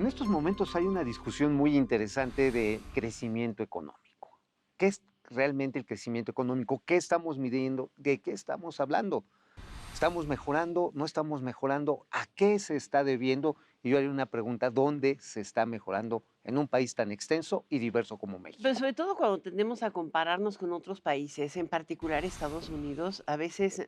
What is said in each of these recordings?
estos momentos hay una discusión muy interesante de crecimiento económico. ¿Qué es realmente el crecimiento económico? ¿Qué estamos midiendo? ¿De qué estamos hablando? ¿Estamos mejorando? ¿No estamos mejorando? ¿A qué se está debiendo? Y yo haría una pregunta, ¿dónde se está mejorando en un país tan extenso y diverso como Pero México? sobre todo cuando tendemos a compararnos con otros países, en particular Estados Unidos, a veces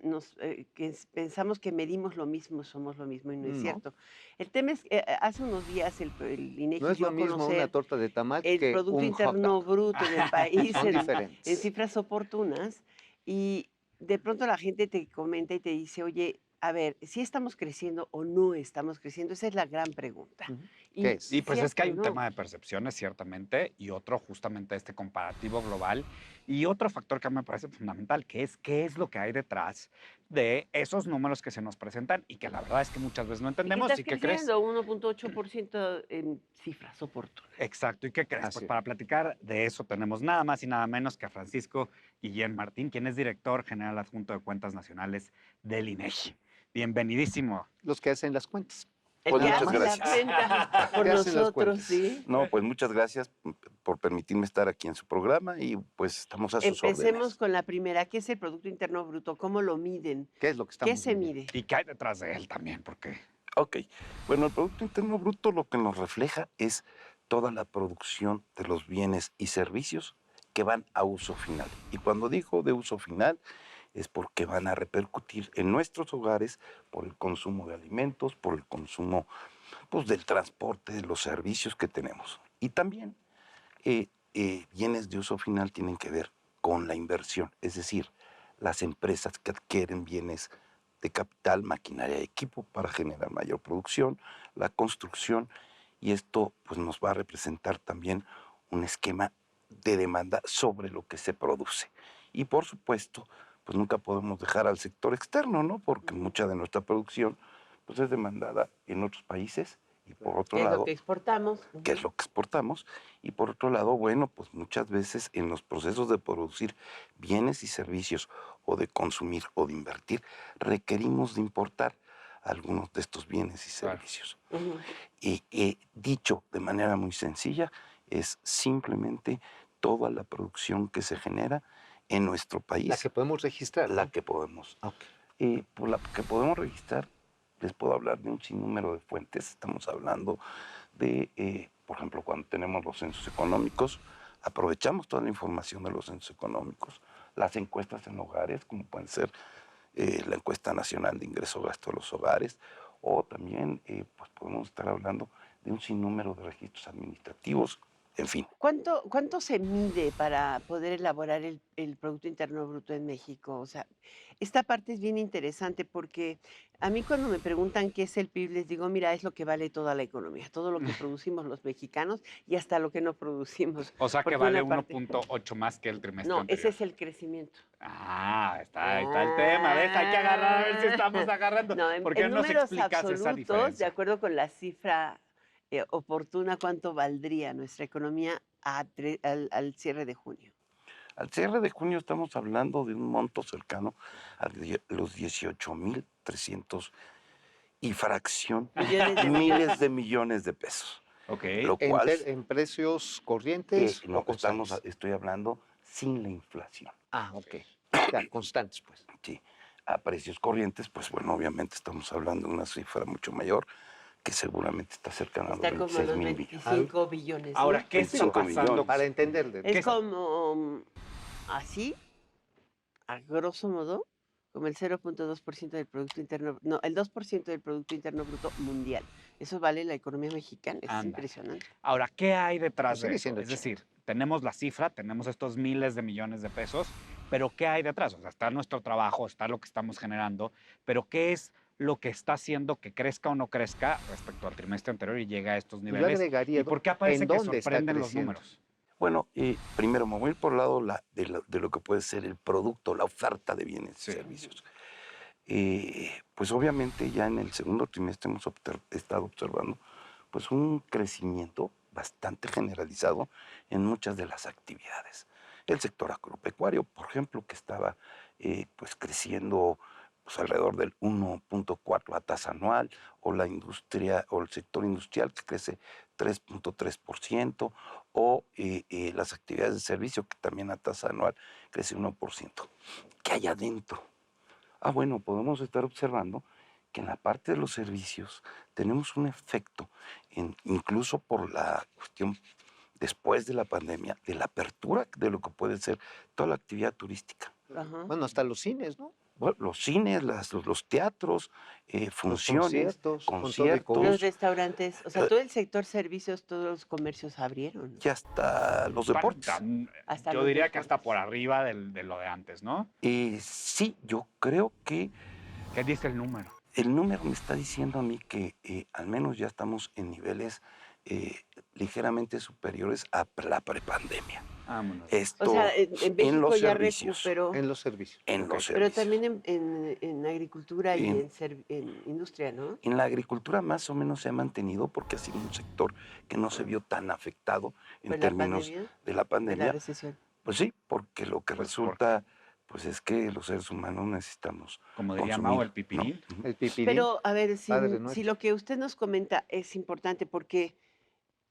pensamos que medimos lo mismo, somos lo mismo y no es No, cierto. El tema es que hace unos días el no INEGI es dio lo a mismo una conocer torta de tamal el que Producto un hot dog. Interno Bruto del país Son en diferentes. cifras oportunas y de pronto la gente te comenta y te dice, oye, a ver, ¿si estamos creciendo o no estamos creciendo? Esa es la gran pregunta. Ujú. ¿Qué Y es? Y pues es que cierto, hay un ¿no? tema de percepciones, ciertamente, y otro justamente este comparativo global, y otro factor que a mí me parece fundamental, que es qué es lo que hay detrás de esos números que se nos presentan y que la verdad es que muchas veces no ¿Y qué entendemos. estás ¿Y qué crees? creciendo? 1.8% en cifras oportunas. Exacto, ¿y qué crees? Pues Así es. para platicar de eso tenemos nada más y nada menos que a Francisco Guillén Martín, quien es director general adjunto de Cuentas Nacionales del INEGI. Bienvenidísimo. Los que hacen las cuentas. El Pues que Nada muchas hace la más. gracias. cuenta por ¿Qué hacen las nosotros, cuentas? ¿sí? No, pues muchas gracias por permitirme estar aquí en su programa y pues estamos a sus Empecemos órdenes. con la primera. ¿Qué es el Producto Interno Bruto? ¿Cómo lo miden? ¿Qué es lo que ¿Qué estamos se midiendo? mide? ¿Y qué hay detrás de él también? Porque Ok, bueno, el Producto Interno Bruto lo que nos refleja es toda la producción de los bienes y servicios que van a uso final. Y cuando digo de uso final es porque van a repercutir en nuestros hogares por el consumo de alimentos, por el consumo pues, del transporte, de los servicios que tenemos. Y también bienes de uso final tienen que ver con la inversión, es decir, las empresas que adquieren bienes de capital, maquinaria y equipo para generar mayor producción, la construcción, y esto pues, nos va a representar también un esquema de demanda sobre lo que se produce. Y por supuesto, pues nunca podemos dejar al sector externo, ¿no? Porque mucha de nuestra producción pues, es demandada en otros países y por otro ¿Qué es lo lado que exportamos? que es lo que exportamos, y por otro lado, bueno, pues muchas veces en los procesos de producir bienes y servicios o de consumir o de invertir, requerimos de importar algunos de estos bienes y claro. servicios. Ujú. Y dicho de manera muy sencilla, es simplemente toda la producción que se genera en nuestro país, La que podemos registrar, la ¿no? que podemos. Ok. Por la que podemos registrar, les puedo hablar de un sinnúmero de fuentes. Estamos hablando de, por ejemplo, cuando tenemos los censos económicos, aprovechamos toda la información de los censos económicos, las encuestas en hogares, como pueden ser la encuesta nacional de ingreso-gasto de los hogares, o también pues podemos estar hablando de un sinnúmero de registros administrativos, en fin. ¿Cuánto se mide para poder elaborar el Producto Interno Bruto en México? O sea, esta parte es bien interesante porque a mí cuando me preguntan qué es el PIB, les digo, mira, es lo que vale toda la economía, todo lo que producimos los mexicanos y hasta lo que no producimos. O sea que Porque vale una parte, 1.8 más que el trimestre no, ese anterior. es el crecimiento. Ahí está el tema. ¿Ves? Hay que agarrar a ver si Ah, estamos agarrando. no, ¿Por qué en no nos números explicas esa absolutos, de diferencia? acuerdo con la cifra oportuna, ¿cuánto valdría nuestra economía al cierre de junio? Al cierre de junio estamos hablando de un monto cercano a los 18,300 y fracción Millones de miles pesos. de millones de pesos. Ok. Lo cual, En precios corrientes o no, constantes? estoy hablando sin la inflación. Ah, ok. Ya, constantes, pues. Sí. A precios corrientes, pues bueno, obviamente estamos hablando de una cifra mucho mayor que seguramente está cercana a los Está como a 26 los mil millones. 25 billones, ¿no? Ahora, ¿qué está 25 pasando? Para millones. entenderle, ¿no? Es ¿Qué es- como así, a grosso modo, como el 0.2% del Producto Interno, no, el 2% del Producto Interno Bruto mundial. Eso vale la economía mexicana, es Ándale. impresionante. Ahora, ¿qué hay detrás Pues de sigue eso? siendo Es chico. decir, tenemos la cifra, tenemos estos miles de millones de pesos, pero ¿qué hay detrás? O sea, está nuestro trabajo, está lo que estamos generando, pero ¿qué es lo que está haciendo que crezca o no crezca respecto al trimestre anterior y llegue a estos Pues yo niveles? agregaría, ¿Y por qué ¿en aparece que dónde está sorprenden los creciendo? números? Bueno, primero me voy a ir por el lado de lo que puede ser el producto, la oferta de bienes y Sí. servicios. Pues obviamente ya en el segundo trimestre hemos estado observando pues un crecimiento bastante generalizado en muchas de las actividades. El sector agropecuario, por ejemplo, que estaba pues creciendo pues alrededor del 1.4 a tasa anual, o la industria o el sector industrial que crece 3.3%, o las actividades de servicio que también a tasa anual crece 1%. ¿Qué hay adentro? Bueno, podemos estar observando que en la parte de los servicios tenemos un efecto, incluso por la cuestión después de la pandemia, de la apertura de lo que puede ser toda la actividad turística. Ajá. Bueno, hasta los cines, ¿no? Bueno, los cines, los teatros, Los funciones, conciertos, con todo y conciertos, COVID. Los restaurantes, o sea, eh, todo el sector servicios, todos los comercios abrieron, ¿no? y hasta los deportes. Hasta Yo los diría que hasta deportes. por arriba de lo de antes, ¿no? Sí, yo creo que ¿Qué dice el número? el número me está diciendo a mí que al menos ya estamos en niveles ligeramente superiores a la prepandemia. Vámonos. O Esto sea, en en México los ya servicios. recuperó, En los servicios. En Ok. los pero servicios. también en agricultura y En- en industria, ¿no? En la agricultura más o menos se ha mantenido porque ha sido un sector que no se vio tan afectado en Por la términos pandemia, de la de la pandemia. recesión. Pues sí, porque lo que Pues resulta pues es que los seres humanos necesitamos Como diría consumir, Mao, el ¿no? pipiril. Ujú. El pipirín, Pero, a ver, Padre si Nuestro. lo que usted nos comenta es importante, porque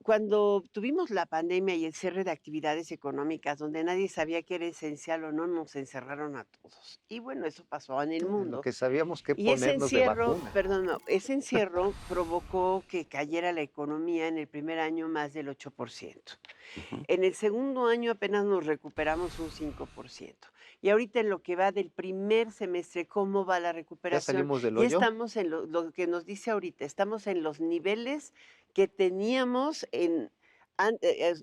cuando tuvimos la pandemia y el cierre de actividades económicas, donde nadie sabía qué era esencial o no, nos encerraron a todos. Y bueno, eso pasó en el Lo mundo. que sabíamos que Y ese ponernos de encierro, vacuna. perdón, no, ese encierro provocó que cayera la economía en el primer año más del 8%. Ujú. En el segundo año apenas nos recuperamos un 5%. Y ahorita en lo que va del primer semestre, ¿cómo va la Ya recuperación? salimos del Y hoyo. estamos en lo que nos dice ahorita, estamos en los niveles que teníamos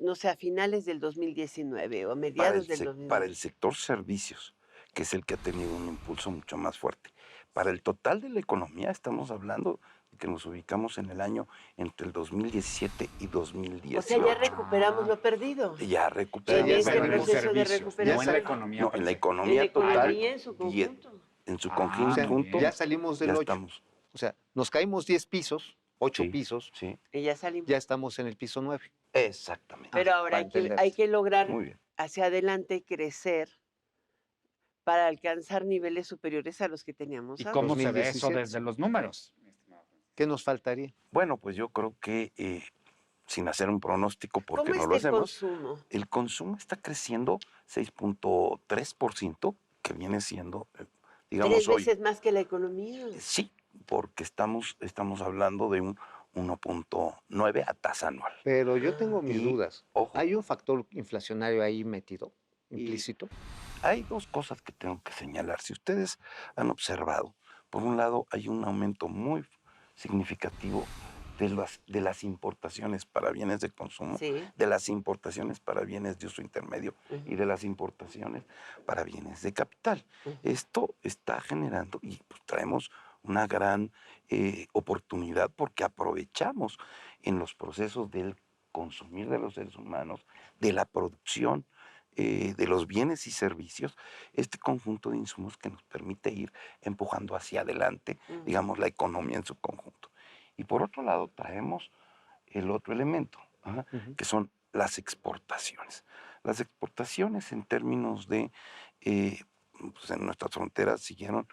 no sé, a finales del 2019 o a mediados del Para 2019. el sector servicios, que es el que ha tenido un impulso mucho más fuerte. Para el total de la economía estamos hablando de que nos ubicamos en el año entre el 2017 y O 2018. sea, ya recuperamos lo perdido. Ya En recuperamos. ya este Pero en el salimos. proceso de servicio, no en la recuperación. economía. No, per en la se. En la economía total. economía en su die- conjunto. En su Ah, O sea, muy conjunto. ya bien. salimos Ya del hoyo. estamos. O sea, nos caímos 10 pisos, 8 Sí, pisos, sí, Y ya salimos. ya estamos en el piso 9. exactamente. Pero ahora para hay entendernos. que lograr Muy bien. hacia adelante crecer para alcanzar niveles superiores a los que teníamos ¿Y antes. cómo se ve eso 2017. desde los números? mi estimado Francisco? ¿Qué nos faltaría? Bueno, pues yo creo que sin hacer un pronóstico, porque ¿Cómo no está lo el hacemos, consumo? el consumo está creciendo 6.3%, que viene siendo, digamos, 3 hoy. veces más que la economía. Sí, porque estamos hablando de un 1.9 a tasa anual. Pero yo tengo mis Y, dudas. ojo, ¿Hay un factor inflacionario ahí metido, Y- implícito? hay dos cosas que tengo que señalar. Si ustedes han observado, por un lado hay un aumento muy significativo de las importaciones para bienes de consumo, Sí. de las importaciones para bienes de uso intermedio y Ujú, de las importaciones para bienes de capital. ujú. Esto está generando y pues, traemos una gran oportunidad porque aprovechamos en los procesos del consumir de los seres humanos, de la producción de los bienes y servicios, este conjunto de insumos que nos permite ir empujando hacia adelante, Ujú. digamos, la economía en su conjunto. Y por otro lado, traemos el otro elemento, ajá, Ujú. que son las exportaciones. Las exportaciones en términos de, pues en nuestras fronteras siguieron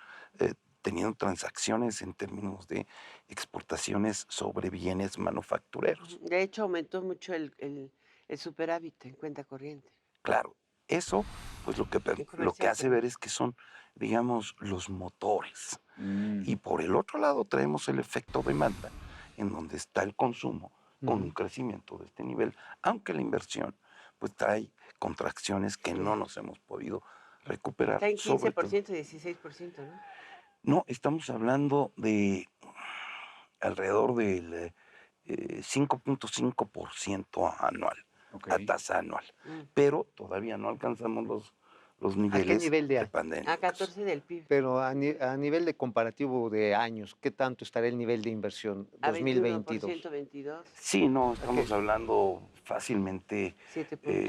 teniendo transacciones en términos de exportaciones sobre bienes manufactureros. De hecho, aumentó mucho el superávit en cuenta corriente. Claro, eso, pues En lo que comercial, hace perdón. ver es que son, digamos, los motores. Y Mm. por el otro lado traemos el efecto demanda, en donde está el consumo con un Ujú. crecimiento de este nivel, aunque la inversión pues trae contracciones que Sí. no nos hemos podido recuperar. Está en Sobre todo, 15%, 16%, ¿no? no, estamos hablando de alrededor del 5.5% anual, Ok. a tasa anual, Mm. pero todavía no alcanzamos los ¿A qué niveles nivel de de año? pandemia. A 14 del PIB. Pero a nivel de comparativo de años, ¿qué tanto estará el nivel de inversión A 2022? 21%, 22, Sí, no, ¿A estamos qué? hablando fácilmente, 7 puntos.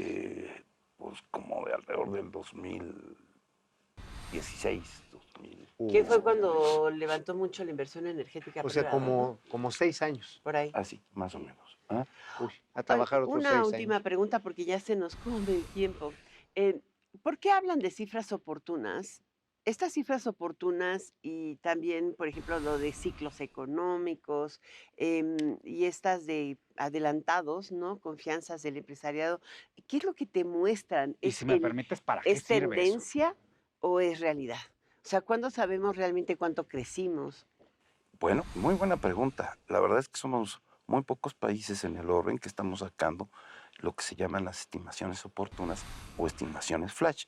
pues como de alrededor del 2016, 2000. Que fue Uh, cuando levantó mucho la inversión energética o sea, privada, ¿no? como 6 años. Por ahí. Así, más o menos. ¿Ah? Uy, a Oye, trabajar otros una 6 última años. pregunta porque ya se nos come el tiempo. Eh, ¿Por qué hablan de cifras oportunas estas cifras oportunas y también, por ejemplo, lo de ciclos económicos, y estas de adelantados, ¿no? Confianzas del empresariado, ¿qué es lo que te muestran? Y si me permites, ¿para qué ¿Es sirve eso? tendencia o es realidad? O sea, ¿cuándo sabemos realmente cuánto crecimos? Bueno, muy buena pregunta. La verdad es que somos muy pocos países en el orden que estamos sacando lo que se llaman las estimaciones oportunas o estimaciones flash,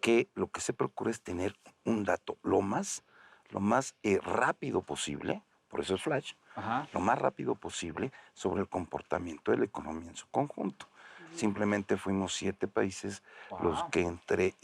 que lo que se procura es tener un dato lo más rápido posible, por eso es flash, Ajá. lo más rápido posible sobre el comportamiento de la economía en su conjunto. Ujú. Simplemente fuimos 7 países los Wow. que entre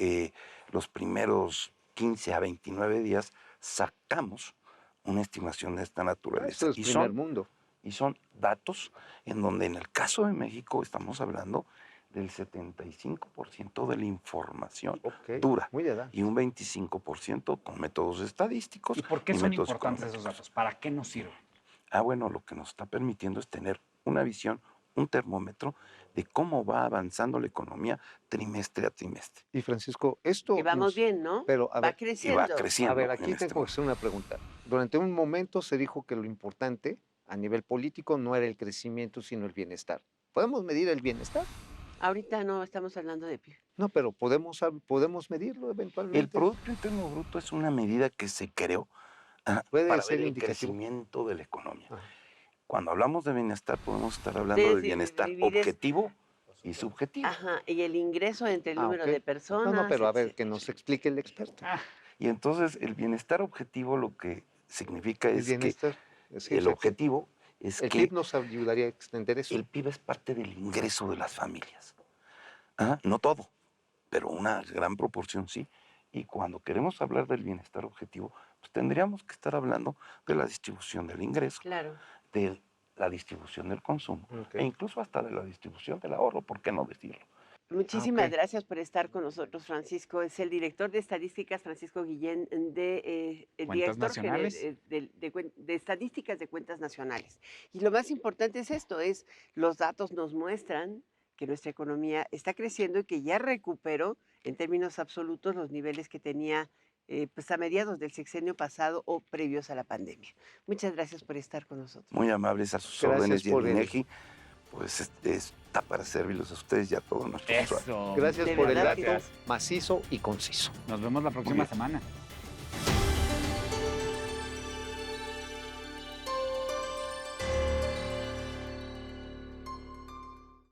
los primeros 15 a 29 días sacamos una estimación de esta naturaleza. Esto es primer mundo. Y son datos en donde en el caso de México estamos hablando del 75% de la información Ok, dura muy de edad. y un 25% con métodos estadísticos ¿Y por qué y son métodos importantes esos económicos. datos? ¿Para qué nos sirven? Bueno, lo que nos está permitiendo es tener una visión, un termómetro de cómo va avanzando la economía trimestre a trimestre. Y Francisco, Y esto vamos nos... bien, ¿no? Pero, a Va ver, Y va creciendo. a creciendo ver, en aquí este tengo que momento. hacer una pregunta. Durante un momento se dijo que lo importante a nivel político no era el crecimiento, sino el bienestar. ¿Podemos medir el bienestar? Ahorita no estamos hablando de PIB. No, pero podemos medirlo El eventualmente. Producto Interno Bruto es una medida que se creó Puede para ser ver el indicativo. crecimiento de la economía. Ajá. Cuando hablamos de bienestar, podemos estar hablando de bienestar Dividir objetivo y subjetivo. ajá, y el ingreso entre el número Ok. de personas, Pero a ver, que etcétera. nos explique el experto. Ah, Y entonces el bienestar objetivo lo que significa El es que bienestar. Sí, el exacto. objetivo es El que PIB nos ayudaría a extender eso. el PIB es parte del ingreso de las familias. No todo, pero una gran proporción sí. Y cuando queremos hablar del bienestar objetivo, pues tendríamos que estar hablando de la distribución del ingreso, Claro. de la distribución del consumo Ok. e incluso hasta de la distribución del ahorro, ¿por qué no decirlo? Muchísimas ok. gracias por estar con nosotros, Francisco. Es el director de estadísticas, Francisco Guillén, el Cuentas director nacionales. de estadísticas de cuentas nacionales. Y lo más importante es esto, es los datos nos muestran que nuestra economía está creciendo y que ya recuperó en términos absolutos los niveles que tenía pues a mediados del sexenio pasado o previos a la pandemia. Muchas gracias por estar con nosotros. Muy amables a sus Gracias órdenes y por el el- INEGI, pues está para servirlos a ustedes y a todos nuestros usuarios. Eso. Gracias De por el verdad dato que- macizo y conciso. Nos vemos la próxima bien. semana.